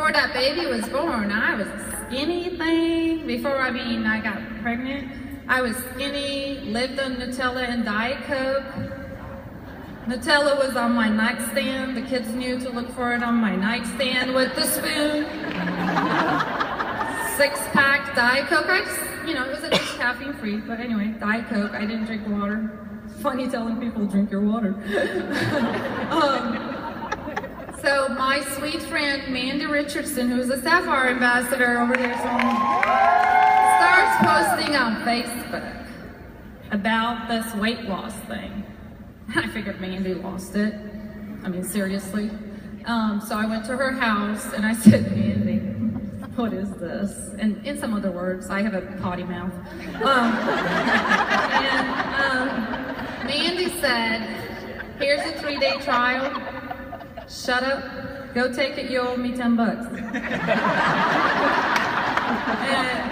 before that baby was born, I was a skinny thing. I got pregnant, I was skinny, lived on Nutella and Diet Coke. Nutella was on my nightstand. The kids knew to look for it on my nightstand with the spoon. 6-pack Diet Coke. It was at least caffeine free, but anyway, Diet Coke. I didn't drink water. Funny telling people drink your water. So my sweet friend Mandy Richardson, who's a Sapphire ambassador over there somewhere, starts posting on Facebook about this weight loss thing. I figured Mandy lost it. I mean, seriously. So I went to her house and I said, Mandy, what is this? And in some other words, I have a potty mouth. Mandy said, here's a 3-day trial. Shut up, go take it, you owe me $10. And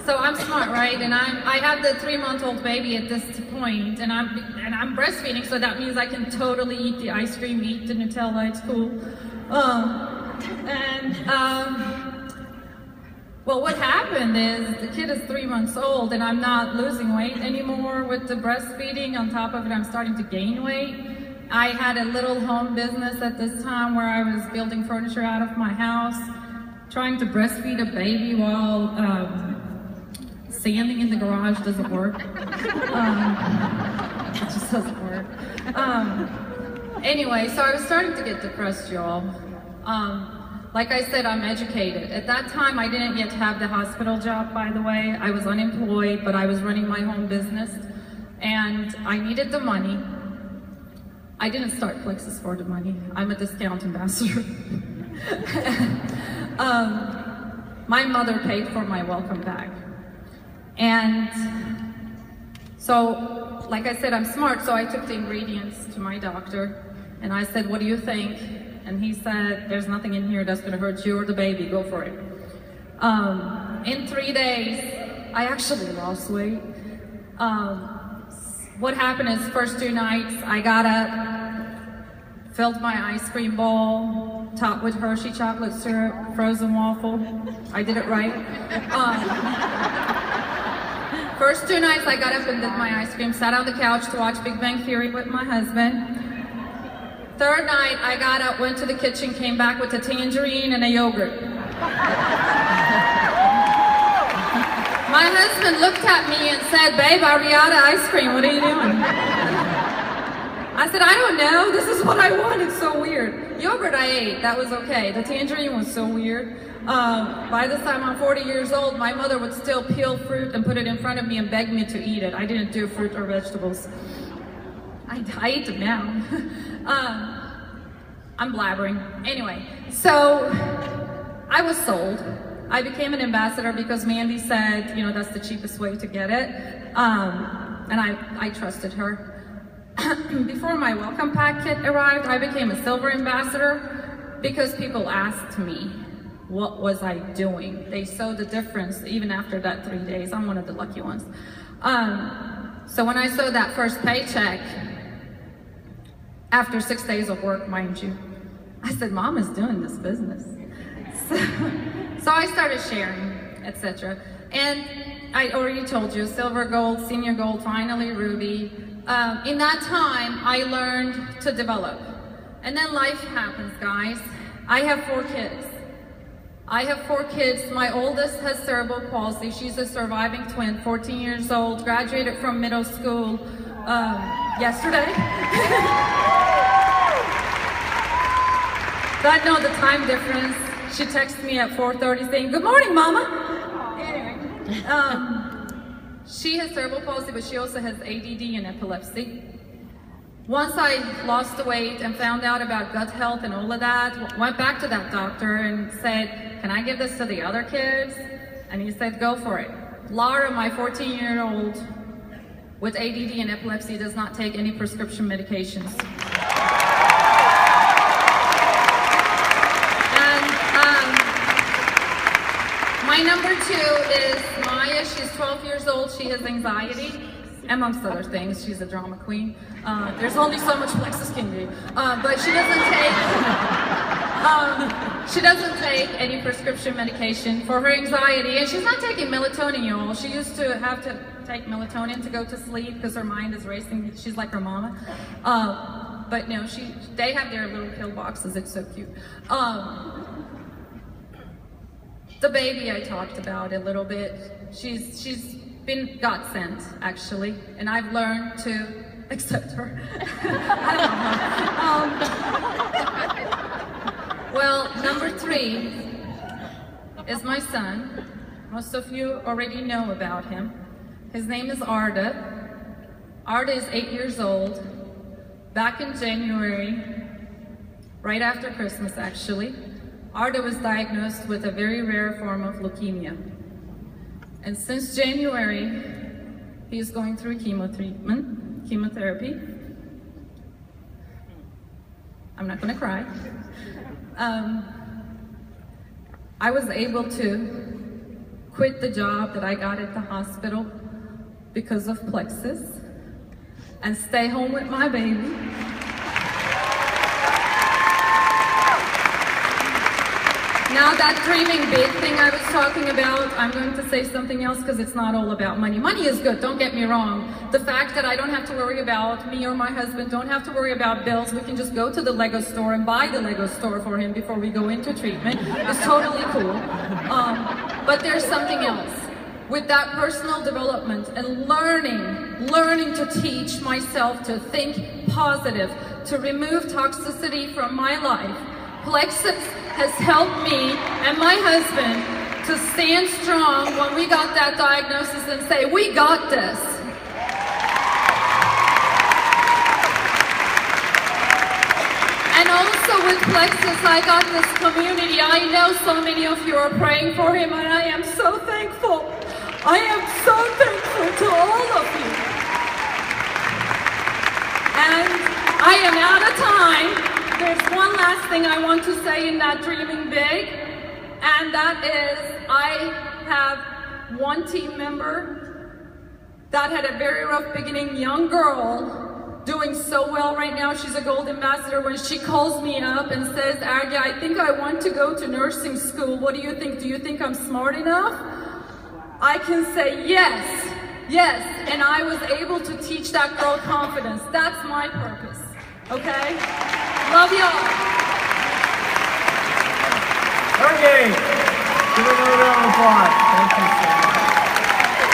so I'm smart, right? And I have the 3-month-old baby at this point, and I'm breastfeeding, so that means I can totally eat the ice cream, eat the Nutella, it's cool. Well, what happened is the kid is 3 months old, and I'm not losing weight anymore with the breastfeeding. On top of it, I'm starting to gain weight. I had a little home business at this time where I was building furniture out of my house, trying to breastfeed a baby while sanding in the garage doesn't work. It just doesn't work. Anyway, so I was starting to get depressed, y'all. Like I said, I'm educated. At that time, I didn't yet have the hospital job, by the way. I was unemployed, but I was running my home business, and I needed the money. I didn't start Plexus for the money. I'm a discount ambassador. My mother paid for my welcome bag. And so, like I said, I'm smart, so I took the ingredients to my doctor, and I said, what do you think? And he said, there's nothing in here that's gonna hurt you or the baby, go for it. In 3 days, I actually lost weight. What happened is, first 2 nights, I got up, filled my ice cream bowl, topped with Hershey chocolate syrup, frozen waffle. I did it right. First 2 nights, I got up and did my ice cream, sat on the couch to watch Big Bang Theory with my husband. Third night, I got up, went to the kitchen, came back with a tangerine and a yogurt. My husband looked at me and said, babe, are we out of ice cream? What are you doing? I said, I don't know. This is what I want. It's so weird. Yogurt I ate. That was okay. The tangerine was so weird. By this time I'm 40 years old, my mother would still peel fruit and put it in front of me and beg me to eat it. I didn't do fruit or vegetables. I eat them now. I'm blabbering. Anyway, so I was sold. I became an ambassador because Mandy said, that's the cheapest way to get it. And I trusted her. Before my welcome packet arrived, I became a silver ambassador because people asked me, what was I doing? They saw the difference even after that 3 days. I'm one of the lucky ones. So when I saw that first paycheck, after 6 days of work, mind you, I said, Mom is doing this business. So I started sharing, etc. And I already told you, silver, gold, senior gold, finally ruby. In that time, I learned to develop. And then life happens, guys. I have 4 kids. My oldest has cerebral palsy. She's a surviving twin, 14 years old, graduated from middle school yesterday. Don't know the time difference. She texted me at 4:30 saying, good morning, Mama. Anyway, she has cerebral palsy, but she also has ADD and epilepsy. Once I lost the weight and found out about gut health and all of that, went back to that doctor and said, can I give this to the other kids? And he said, go for it. Laura, my 14-year-old with ADD and epilepsy, does not take any prescription medications. My number 2 is Maya. She's 12 years old. She has anxiety, amongst other things. She's a drama queen. There's only so much Plexus can do. But she doesn't take... She doesn't take any prescription medication for her anxiety, and she's not taking melatonin, y'all. She used to have to take melatonin to go to sleep because her mind is racing. She's like her mama. But no, they have their little pill boxes. It's so cute. The baby I talked about a little bit. She's been God sent, actually, and I've learned to accept her. I don't know. Well, number 3 is my son. Most of you already know about him. His name is Arda. Arda is 8 years old. Back in January, right after Christmas actually, Arda was diagnosed with a very rare form of leukemia. And since January, he is going through chemotherapy. I'm not gonna cry. I was able to quit the job that I got at the hospital because of Plexus and stay home with my baby. Now that dreaming big thing I was talking about, I'm going to say something else because it's not all about money. Money is good, don't get me wrong. The fact that I don't have to worry about, me or my husband don't have to worry about bills, we can just go to the Lego store and buy the Lego store for him before we go into treatment, is totally cool. But there's something else. With that personal development and learning to teach myself to think positive, to remove toxicity from my life, Plexus has helped me and my husband to stand strong when we got that diagnosis and say, we got this. And also with Plexus, I got this community. I know so many of you are praying for him, and I am so thankful. I am so thankful to all of you. And I am out of time. There's one last thing I want to say in that dreaming big, and that is I have one team member that had a very rough beginning, young girl, doing so well right now. She's a gold ambassador. When she calls me up and says, Arya, I think I want to go to nursing school. What do you think? Do you think I'm smart enough? I can say yes, yes, and I was able to teach that girl confidence. That's my purpose, okay? Love y'all. Okay, give her another round of applause. Thank you so much.